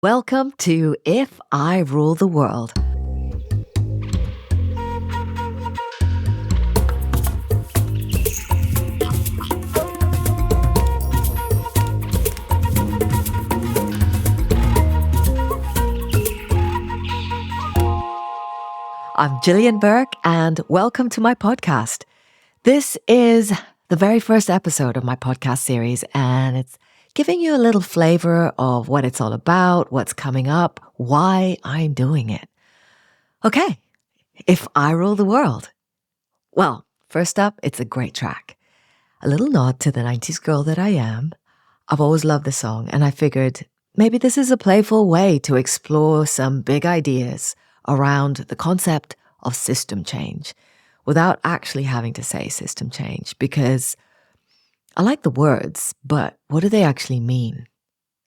Welcome to If I Rule the World. I'm Gillian Burke, and welcome to my podcast. This is the very first episode of my podcast series, and it's giving you a little flavor of what it's all about, what's coming up, why I'm doing it. Okay, If I Rule the World. Well, first up, it's a great track. A little nod to the 90s girl that I am. I've always loved the song, and I figured maybe this is a playful way to explore some big ideas around the concept of system change without actually having to say system change, because I like the words, but what do they actually mean?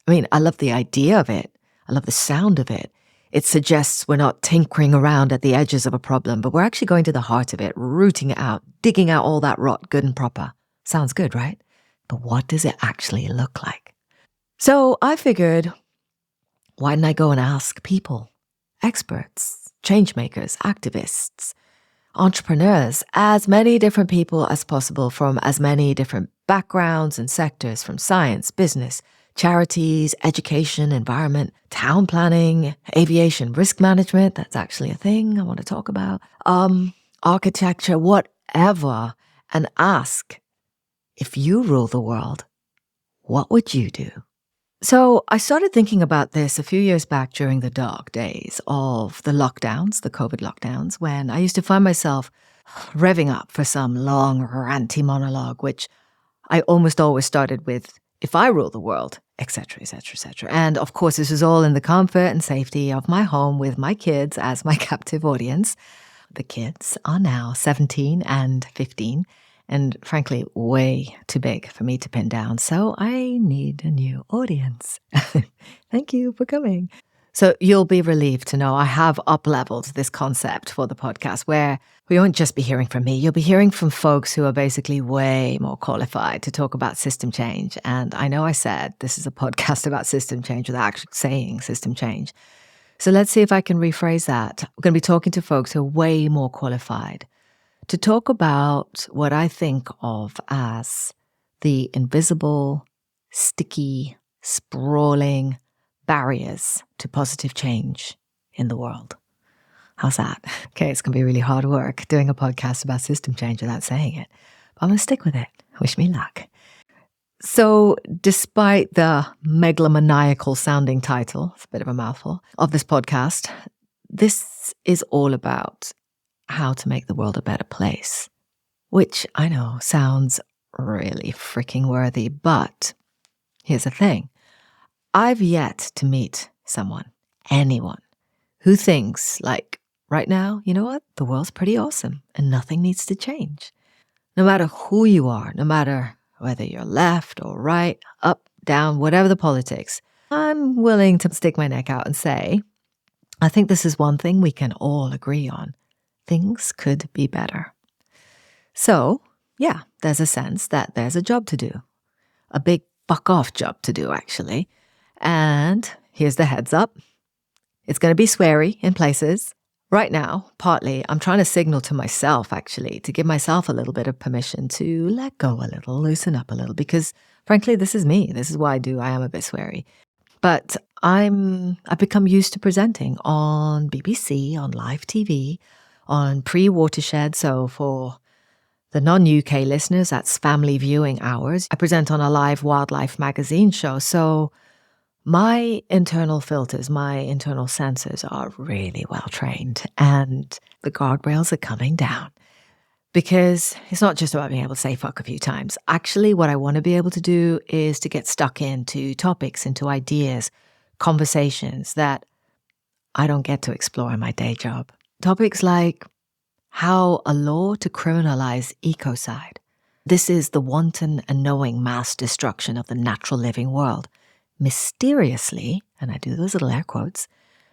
I mean, I love the idea of it. I love the sound of it. It suggests we're not tinkering around at the edges of a problem, but we're actually going to the heart of it, rooting it out, digging out all that rot good and proper. Sounds good, right? But what does it actually look like? So I figured, why didn't I go and ask people, experts, change makers, activists, entrepreneurs, as many different people as possible from as many different backgrounds and sectors, from science, business, charities, education, environment, town planning, aviation, risk management, that's actually a thing I want to talk about, architecture, whatever, and ask, if you rule the world, what would you do? So I started thinking about this a few years back during the dark days of the lockdowns, the COVID lockdowns, when I used to find myself revving up for some long ranty monologue, which I almost always started with, if I rule the world, etc., etc., etc. And of course, this is all in the comfort and safety of my home with my kids as my captive audience. The kids are now 17 and 15. And frankly, way too big for me to pin down. So I need a new audience. Thank you for coming. So you'll be relieved to know I have up-leveled this concept for the podcast, where we won't just be hearing from me. You'll be hearing from folks who are basically way more qualified to talk about system change. And I know I said this is a podcast about system change without actually saying system change. So let's see if I can rephrase that. We're going to be talking to folks who are way more qualified to talk about what I think of as the invisible, sticky, sprawling barriers to positive change in the world. How's that? Okay, it's going to be really hard work doing a podcast about system change without saying it, but I'm going to stick with it. Wish me luck. So despite the megalomaniacal sounding title, it's a bit of a mouthful, of this podcast, this is all about how to make the world a better place, which I know sounds really freaking worthy, but here's the thing. I've yet to meet someone, anyone, who thinks like, right now, you know what? The world's pretty awesome and nothing needs to change. No matter who you are, no matter whether you're left or right, up, down, whatever the politics, I'm willing to stick my neck out and say, I think this is one thing we can all agree on. Things could be better. So, yeah, there's a sense that there's a job to do. A big fuck-off job to do, actually. And here's the heads up. It's going to be sweary in places. Right now, partly, I'm trying to signal to myself, actually, to give myself a little bit of permission to let go a little, loosen up a little, because frankly, this is me. This is what I do. I am a bit sweary. But I've become used to presenting on BBC, on live TV, on pre-Watershed. So for the non-UK listeners, that's family viewing hours. I present on a live wildlife magazine show. So my internal filters, my internal sensors are really well trained, and the guardrails are coming down, because it's not just about being able to say fuck a few times. Actually, what I want to be able to do is to get stuck into topics, into ideas, conversations that I don't get to explore in my day job. Topics like how a law to criminalize ecocide. This is the wanton and knowing mass destruction of the natural living world. Mysteriously, and I do those little air quotes,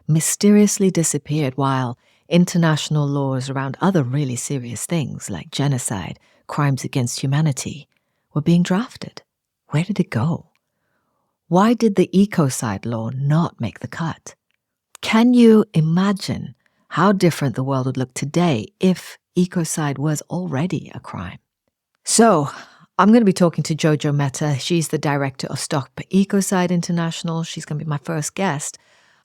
mysteriously disappeared while international laws around other really serious things like genocide, crimes against humanity, were being drafted. Where did it go? Why did the ecocide law not make the cut? Can you imagine how different the world would look today if ecocide was already a crime? So, I'm going to be talking to Jojo Mehta. She's the director of Stop Ecocide International. She's going to be my first guest.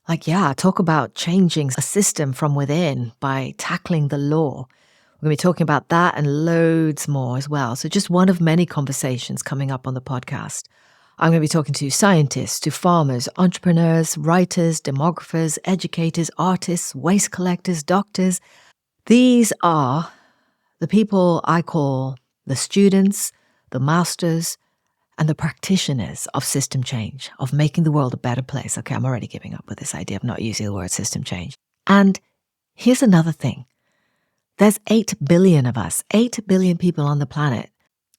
Talk about changing a system from within by tackling the law. We're going to be talking about that and loads more as well. So just one of many conversations coming up on the podcast. I'm going to be talking to scientists, to farmers, entrepreneurs, writers, demographers, educators, artists, waste collectors, doctors. These are the people I call the students, the masters, and the practitioners of system change, of making the world a better place. Okay, I'm already giving up with this idea of not using the word system change. And here's another thing. There's 8 billion of us, 8 billion people on the planet.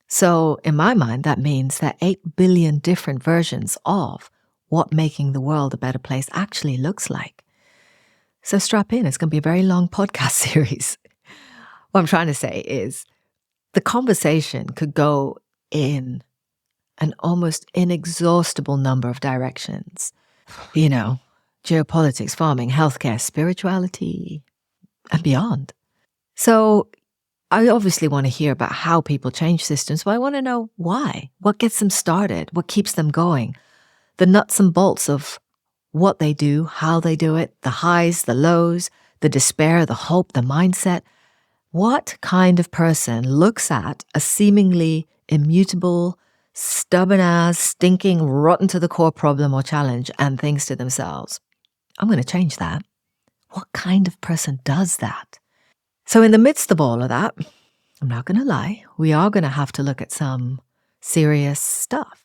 So in my mind, that means that 8 billion different versions of what making the world a better place actually looks like. So strap in, it's going to be a very long podcast series. What I'm trying to say is the conversation could go in an almost inexhaustible number of directions. Geopolitics, farming, healthcare, spirituality, and beyond. So I obviously want to hear about how people change systems, but I want to know why. What gets them started? What keeps them going? The nuts and bolts of what they do, how they do it, the highs, the lows, the despair, the hope, the mindset. What kind of person looks at a seemingly immutable, stubborn-ass, stinking, rotten to the core problem or challenge and thinks to themselves, I'm going to change that? What kind of person does that? So in the midst of all of that, I'm not going to lie, we are going to have to look at some serious stuff.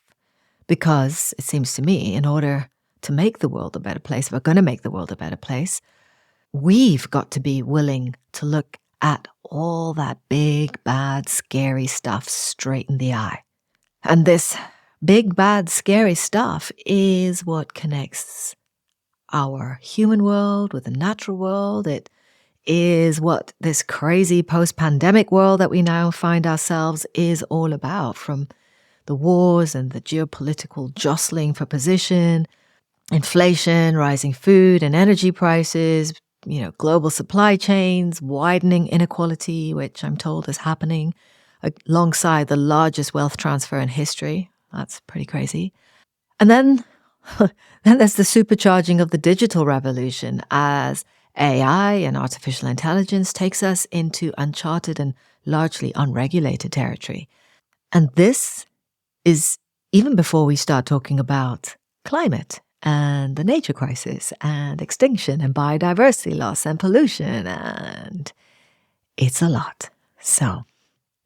Because it seems to me, in order to make the world a better place, if we're going to make the world a better place, we've got to be willing to look at all that big, bad, scary stuff straight in the eye. And this big, bad, scary stuff is what connects our human world with the natural world. It is what this crazy post-pandemic world that we now find ourselves is all about, from the wars and the geopolitical jostling for position, inflation, rising food and energy prices, global supply chains, widening inequality, which I'm told is happening alongside the largest wealth transfer in history. That's pretty crazy. And then there's the supercharging of the digital revolution as AI and artificial intelligence takes us into uncharted and largely unregulated territory. And this is even before we start talking about climate and the nature crisis and extinction and biodiversity loss and pollution, and it's a lot. So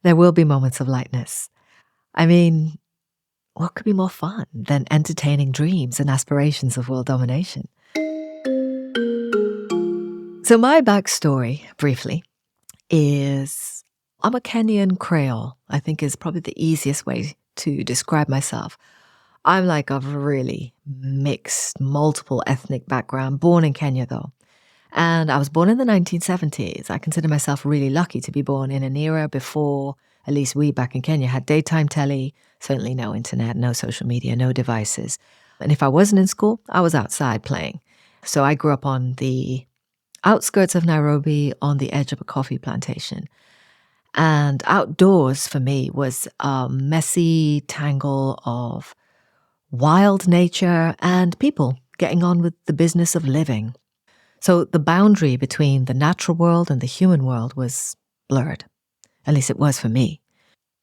there will be moments of lightness. I mean, what could be more fun than entertaining dreams and aspirations of world domination? So my backstory, briefly, is I'm a Kenyan Creole, I think is probably the easiest way to describe myself. I'm like of a really mixed, multiple ethnic background, born in Kenya though. And I was born in the 1970s. I consider myself really lucky to be born in an era before, at least we back in Kenya, had daytime telly, certainly no internet, no social media, no devices. And if I wasn't in school, I was outside playing. So I grew up on the outskirts of Nairobi on the edge of a coffee plantation. And outdoors for me was a messy tangle of wild nature and people getting on with the business of living. So the boundary between the natural world and the human world was blurred. At least it was for me.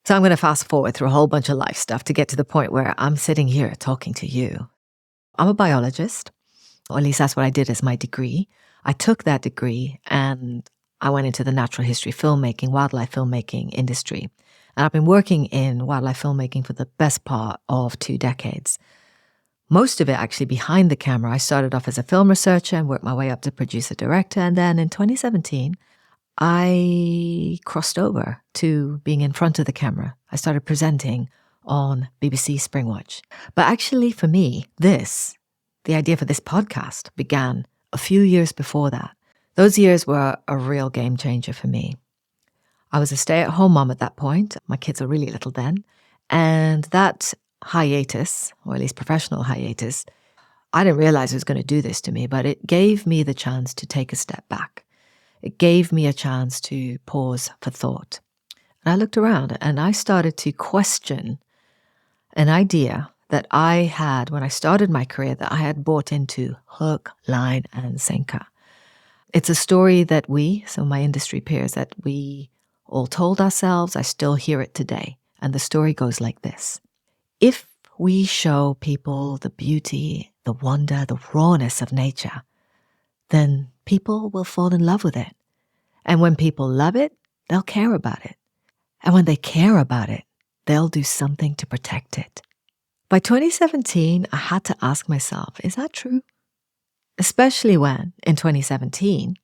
So I'm going to fast forward through a whole bunch of life stuff to get to the point where I'm sitting here talking to you. I'm a biologist, or at least that's what I did as my degree. I took that degree and I went into the natural history filmmaking, wildlife filmmaking industry. And I've been working in wildlife filmmaking for the best part of 2 decades. Most of it actually behind the camera. I started off as a film researcher and worked my way up to producer director. And then in 2017, I crossed over to being in front of the camera. I started presenting on BBC Springwatch. But actually for me, the idea for this podcast began a few years before that. Those years were a real game changer for me. I was a stay-at-home mom at that point. My kids were really little then. And that hiatus, or at least professional hiatus, I didn't realize it was going to do this to me, but it gave me the chance to take a step back. It gave me a chance to pause for thought. And I looked around and I started to question an idea that I had when I started my career that I had bought into hook, line, and sinker. It's a story that so my industry peers, that we all told ourselves. I still hear it today. And the story goes like this. If we show people the beauty, the wonder, the rawness of nature, then people will fall in love with it. And when people love it, they'll care about it. And when they care about it, they'll do something to protect it. By 2017, I had to ask myself, is that true? Especially when, in 2017,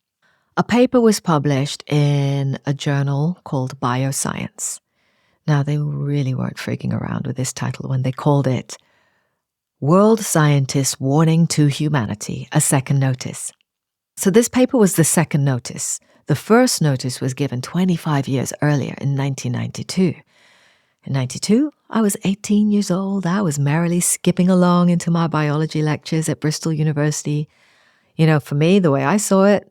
a paper was published in a journal called Bioscience. Now, they really weren't freaking around with this title when they called it World Scientists Warning to Humanity, a Second Notice. So this paper was the second notice. The first notice was given 25 years earlier in 1992. In 92, I was 18 years old. I was merrily skipping along into my biology lectures at Bristol University. For me, the way I saw it,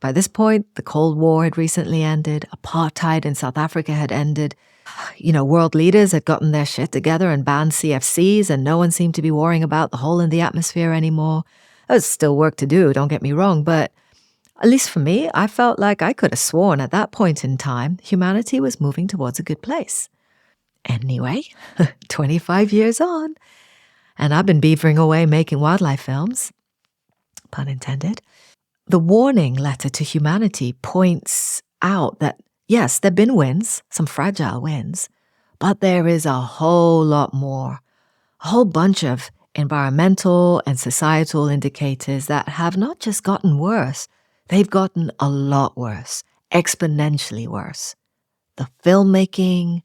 by this point, the Cold War had recently ended. Apartheid in South Africa had ended. World leaders had gotten their shit together and banned CFCs, and no one seemed to be worrying about the hole in the atmosphere anymore. There was still work to do, don't get me wrong, but at least for me, I felt like I could have sworn at that point in time, humanity was moving towards a good place. Anyway, 25 years on, and I've been beavering away making wildlife films, pun intended. The warning letter to humanity points out that, yes, there have been wins, some fragile wins, but there is a whole lot more, a whole bunch of environmental and societal indicators that have not just gotten worse, they've gotten a lot worse, exponentially worse. The filmmaking,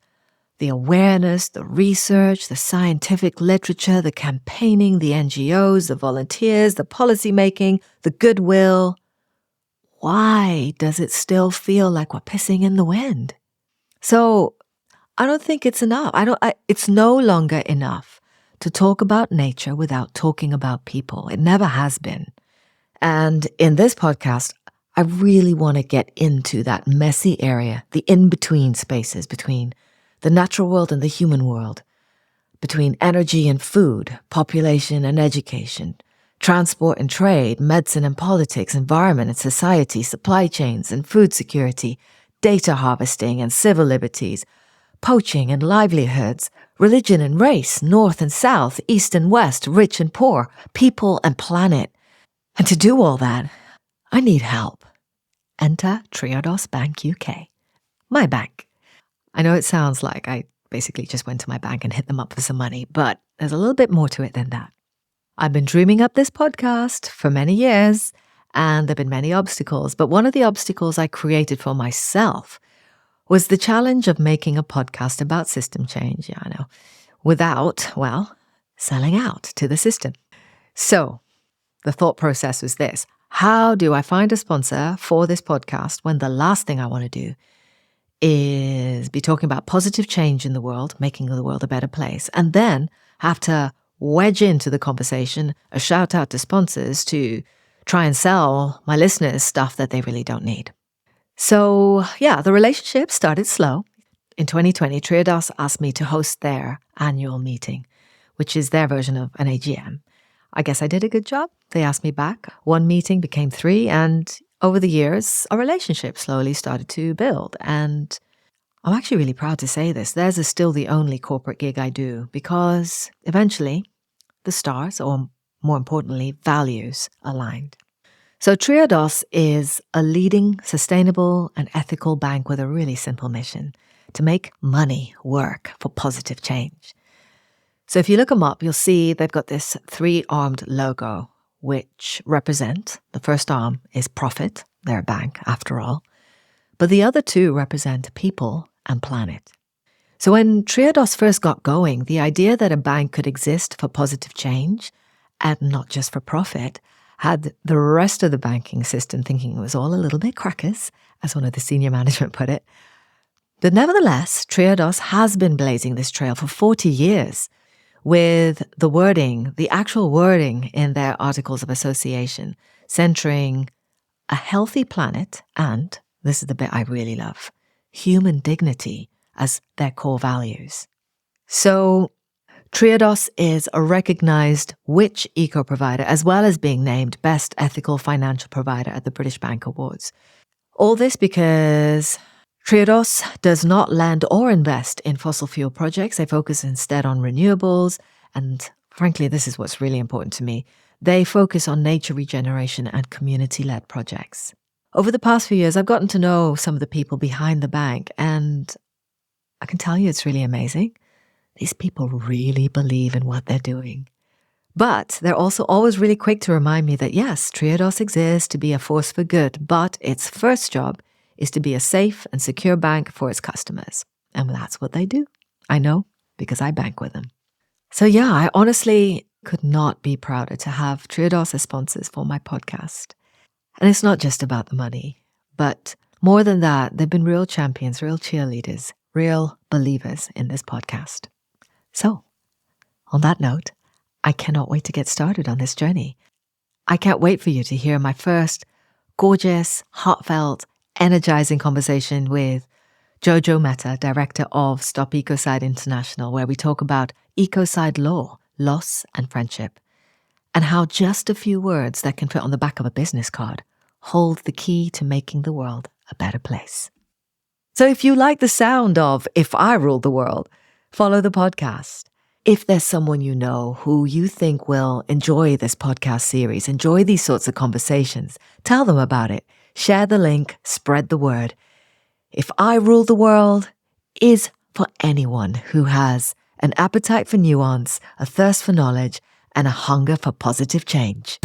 the awareness, the research, the scientific literature, the campaigning, the NGOs, the volunteers, the policymaking, the goodwill. Why does it still feel like we're pissing in the wind? So I don't think it's enough. It's no longer enough to talk about nature without talking about people. It never has been. And in this podcast, I really want to get into that messy area, the in-between spaces between the natural world and the human world, between energy and food, population and education, transport and trade, medicine and politics, environment and society, supply chains and food security, data harvesting and civil liberties, poaching and livelihoods, religion and race, north and south, east and west, rich and poor, people and planet. And to do all that, I need help. Enter Triodos Bank UK, my bank. I know it sounds like I basically just went to my bank and hit them up for some money, but there's a little bit more to it than that. I've been dreaming up this podcast for many years, and there have been many obstacles, but one of the obstacles I created for myself was the challenge of making a podcast about system change, without, selling out to the system. So the thought process was this: how do I find a sponsor for this podcast when the last thing I want to do is be talking about positive change in the world, making the world a better place, and then have to wedge into the conversation a shout out to sponsors to try and sell my listeners stuff that they really don't need. So the relationship started slow. In 2020, Triodos asked me to host their annual meeting, which is their version of an AGM. I guess I did a good job. They asked me back. One meeting became 3, and over the years, our relationship slowly started to build. And I'm actually really proud to say this. Theirs is still the only corporate gig I do because eventually the stars, or more importantly, values, aligned. So Triodos is a leading sustainable and ethical bank with a really simple mission: to make money work for positive change. So if you look them up, you'll see they've got this 3-armed logo, which represent, the first arm is profit, they're a bank after all, but the other 2 represent people and planet. So when Triodos first got going, the idea that a bank could exist for positive change and not just for profit had the rest of the banking system thinking it was all a little bit crackers, as one of the senior management put it. But nevertheless, Triodos has been blazing this trail for 40 years with the wording, the actual wording in their Articles of Association, centering a healthy planet and, this is the bit I really love, human dignity as their core values. So Triodos is a recognized Which Eco Provider, as well as being named Best Ethical Financial Provider at the British Bank Awards. All this because Triodos does not lend or invest in fossil fuel projects. They focus instead on renewables. And frankly, this is what's really important to me. They focus on nature regeneration and community-led projects. Over the past few years, I've gotten to know some of the people behind the bank, and I can tell you it's really amazing. These people really believe in what they're doing. But they're also always really quick to remind me that yes, Triodos exists to be a force for good, but its first job is to be a safe and secure bank for its customers. And that's what they do. I know, because I bank with them. So yeah, I honestly could not be prouder to have Triodos as sponsors for my podcast. And it's not just about the money, but more than that, they've been real champions, real cheerleaders, real believers in this podcast. So, on that note, I cannot wait to get started on this journey. I can't wait for you to hear my first gorgeous, heartfelt, energizing conversation with Jojo Mehta, director of Stop Ecocide International, where we talk about ecocide law, loss and friendship, and how just a few words that can fit on the back of a business card hold the key to making the world a better place. So if you like the sound of If I Ruled the World, follow the podcast. If there's someone you know who you think will enjoy this podcast series, enjoy these sorts of conversations, tell them about it. Share the link, spread the word. If I Rule the World is for anyone who has an appetite for nuance, a thirst for knowledge, and a hunger for positive change.